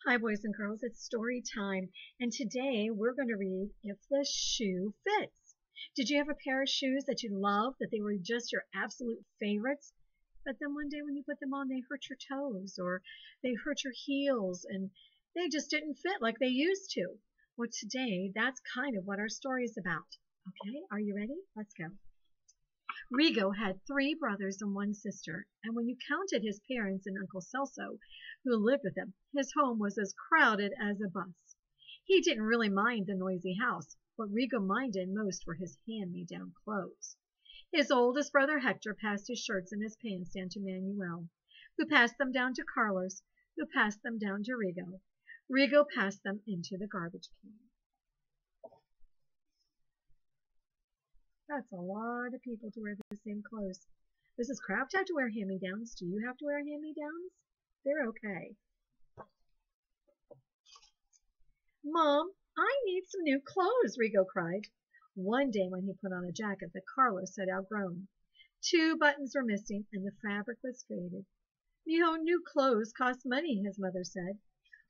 Hi, boys and girls. It's story time. And today we're going to read If the Shoe Fits. Did you have a pair of shoes that you loved, that they were just your absolute favorites? But then one day when you put them on, they hurt your toes or they hurt your heels and they just didn't fit like they used to. Well, today that's kind of what our story is about. Okay, are you ready? Let's go. Rigo had three brothers and one sister, and when you counted his parents and Uncle Celso, who lived with him, his home was as crowded as a bus. He didn't really mind the noisy house. What Rigo minded most were his hand-me-down clothes. His oldest brother Hector passed his shirts and his pants down to Manuel, who passed them down to Carlos, who passed them down to Rigo. Rigo passed them into the garbage can. That's a lot of people to wear the same clothes. Mrs. Kraft had to wear hand-me-downs. Do you have to wear hand-me-downs? They're okay. Mom, I need some new clothes, Rigo cried. One day when he put on a jacket that Carlos had outgrown. 2 buttons were missing and the fabric was faded. New clothes cost money, his mother said.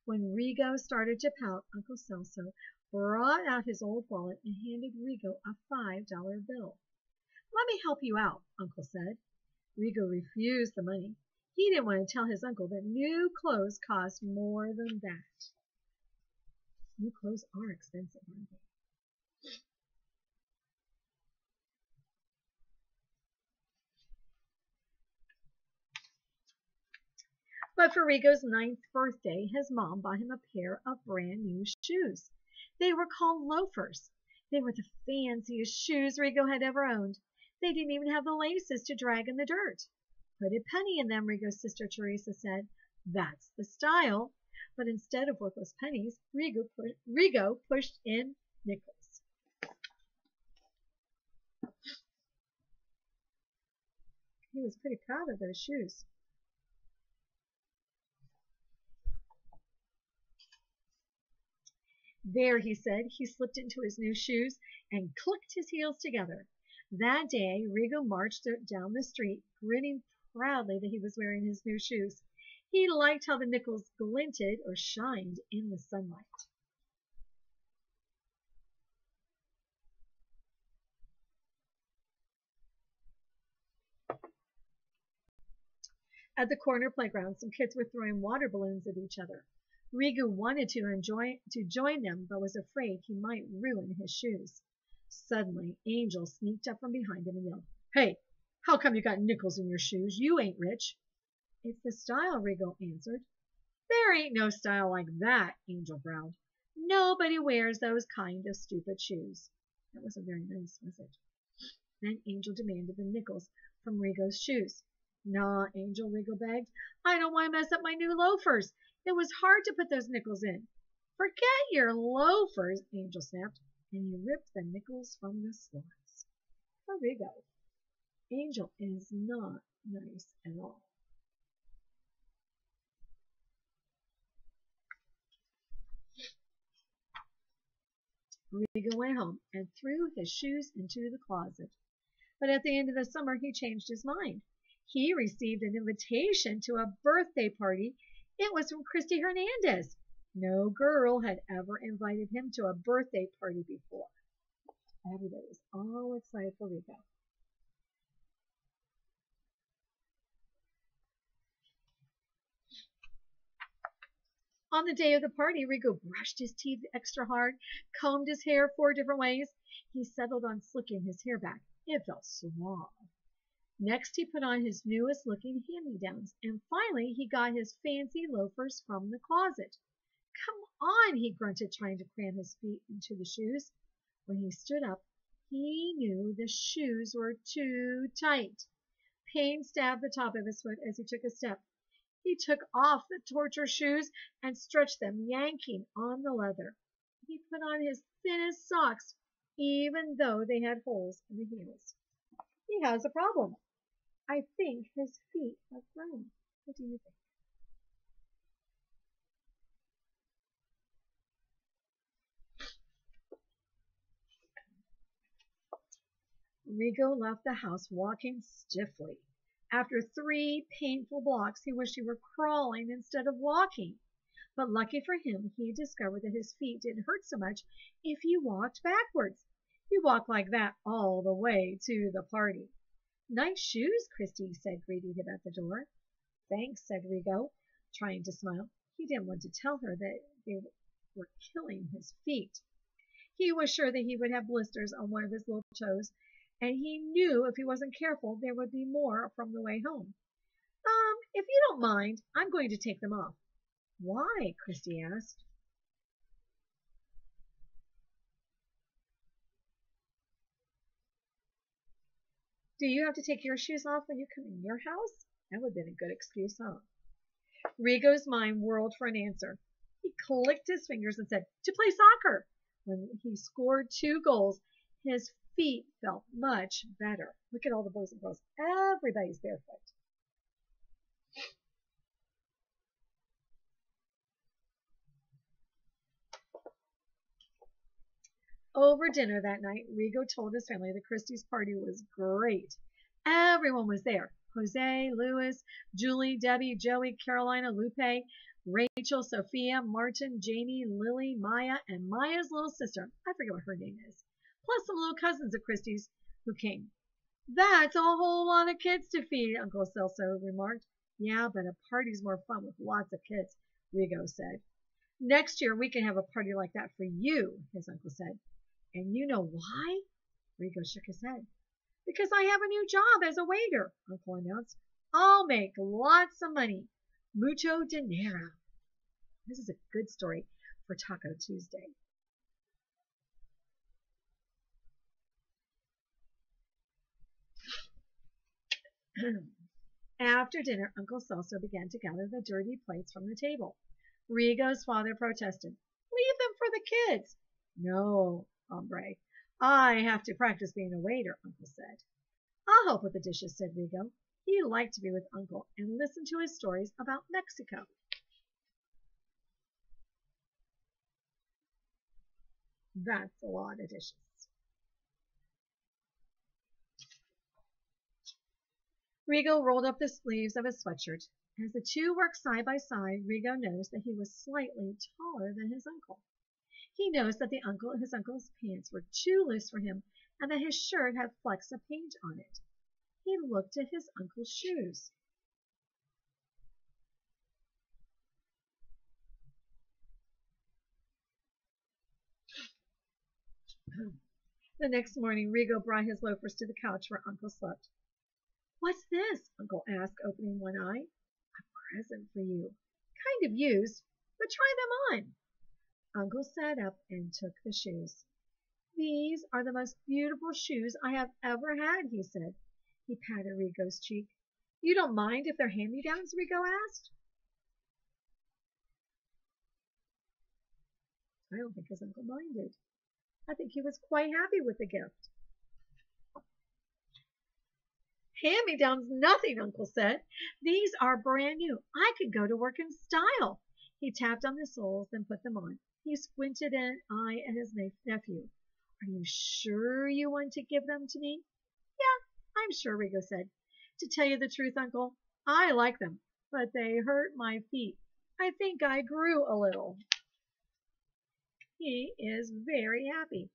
When Rigo started to pout, Uncle Celso brought out his old wallet and handed Rigo a $5 bill. Let me help you out, Uncle said. Rigo refused the money. He didn't want to tell his uncle that new clothes cost more than that. New clothes are expensive, aren't they? But for Rigo's 9th birthday, his mom bought him a pair of brand new shoes. They were called loafers. They were the fanciest shoes Rigo had ever owned. They didn't even have the laces to drag in the dirt. Put a penny in them, Rigo's sister Teresa said. That's the style. But instead of worthless pennies, Rigo pushed in nickels. He was pretty proud of those shoes. There, he said. He slipped into his new shoes and clicked his heels together. That day, Rigo marched down the street, grinning proudly that he was wearing his new shoes. He liked how the nickels glinted or shined in the sunlight. At the corner playground, some kids were throwing water balloons at each other. Rigo wanted to join them, but was afraid he might ruin his shoes. Suddenly, Angel sneaked up from behind him and yelled, "Hey, how come you got nickels in your shoes? You ain't rich." "It's the style," Rigo answered. "There ain't no style like that," Angel growled. "Nobody wears those kind of stupid shoes." That wasn't very nice, was it? Then Angel demanded the nickels from Rigo's shoes. "Nah, Angel," Rigo begged. "I don't want to mess up my new loafers. It was hard to put those nickels in." "Forget your loafers," Angel snapped, and he ripped the nickels from the slots. Poor Rigo. Angel is not nice at all. Rigo went home and threw his shoes into the closet. But at the end of the summer he changed his mind. He received an invitation to a birthday party. It was from Christy Hernandez. No girl had ever invited him to a birthday party before. Everybody was all excited for Rigo. On the day of the party, Rigo brushed his teeth extra hard, combed his hair 4 different ways. He settled on slicking his hair back. It felt suave. Next, he put on his newest looking hand-me-downs, and finally he got his fancy loafers from the closet. "Come on," he grunted, trying to cram his feet into the shoes. When he stood up, he knew the shoes were too tight. Pain stabbed the top of his foot as he took a step. He took off the torture shoes and stretched them, yanking on the leather. He put on his thinnest socks, even though they had holes in the heels. He has a problem. I think his feet have grown. What do you think? Rigo left the house walking stiffly. After 3 painful blocks, he wished he were crawling instead of walking. But lucky for him, he discovered that his feet didn't hurt so much if he walked backwards. He walked like that all the way to the party. Nice shoes, Christy said, greeting him at the door. Thanks, said Rigo, trying to smile. He didn't want to tell her that they were killing his feet. He was sure that he would have blisters on one of his little toes, and he knew if he wasn't careful there would be more from the way home. If you don't mind, I'm going to take them off. Why? Christy asked. Do you have to take your shoes off when you come in your house? That would have been a good excuse, huh? Rigo's mind whirled for an answer. He clicked his fingers and said, to play soccer. When he scored 2 goals, his feet felt much better. Look at all the boys and girls. Everybody's barefoot. Over dinner that night, Rigo told his family that Christy's party was great. Everyone was there. Jose, Louis, Julie, Debbie, Joey, Carolina, Lupe, Rachel, Sophia, Martin, Jamie, Lily, Maya, and Maya's little sister. I forget what her name is. Plus some little cousins of Christy's who came. That's a whole lot of kids to feed, Uncle Celso remarked. Yeah, but a party's more fun with lots of kids, Rigo said. Next year we can have a party like that for you, his uncle said. And you know why? Rigo shook his head. Because I have a new job as a waiter, Uncle announced. I'll make lots of money. Mucho dinero. This is a good story for Taco Tuesday. After dinner, Uncle Celso began to gather the dirty plates from the table. Rigo's father protested. Leave them for the kids. No, hombre. I have to practice being a waiter, Uncle said. I'll help with the dishes, said Rigo. He liked to be with Uncle and listen to his stories about Mexico. That's a lot of dishes. Rigo rolled up the sleeves of his sweatshirt. As the two worked side by side, Rigo noticed that he was slightly taller than his uncle. He noticed that his uncle's pants were too loose for him and that his shirt had flecks of paint on it. He looked at his uncle's shoes. The next morning, Rigo brought his loafers to the couch where Uncle slept. What's this? Uncle asked, opening one eye. A present for you. Kind of used, but try them on. Uncle sat up and took the shoes. These are the most beautiful shoes I have ever had, he said. He patted Rigo's cheek. You don't mind if they're hand-me-downs? Rigo asked. I don't think his uncle minded. I think he was quite happy with the gift. Hand-me-downs nothing, Uncle said. These are brand new. I could go to work in style. He tapped on the soles, then put them on. He squinted an eye at his nephew. Are you sure you want to give them to me? Yeah, I'm sure, Rigo said. To tell you the truth, Uncle, I like them, but they hurt my feet. I think I grew a little. He is very happy.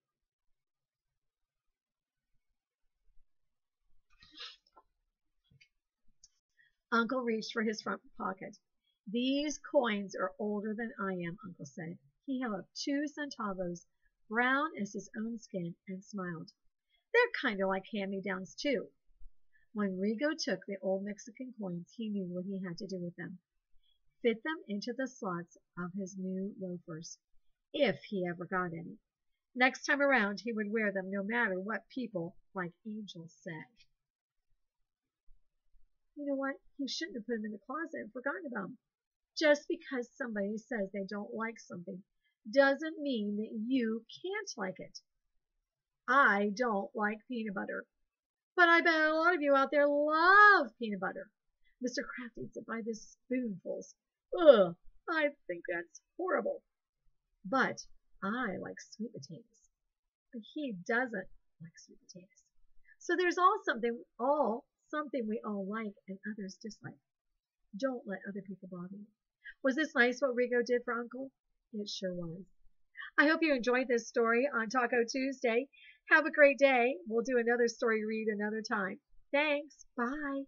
Uncle reached for his front pocket. These coins are older than I am, Uncle said. He held up 2 centavos, brown as his own skin, and smiled. They're kind of like hand-me-downs, too. When Rigo took the old Mexican coins, he knew what he had to do with them. Fit them into the slots of his new loafers, if he ever got any. Next time around, he would wear them no matter what people like Angel said. You know what? He shouldn't have put them in the closet and forgotten about them. Just because somebody says they don't like something doesn't mean that you can't like it. I don't like peanut butter, but I bet a lot of you out there love peanut butter. Mr. Kraft eats it by the spoonfuls. Ugh, I think that's horrible. But I like sweet potatoes. But he doesn't like sweet potatoes. So there's something we all like and others dislike. Don't let other people bother you. Was this nice what Rico did for Uncle? It sure was. I hope you enjoyed this story on Taco Tuesday. Have a great day. We'll do another story read another time. Thanks. Bye.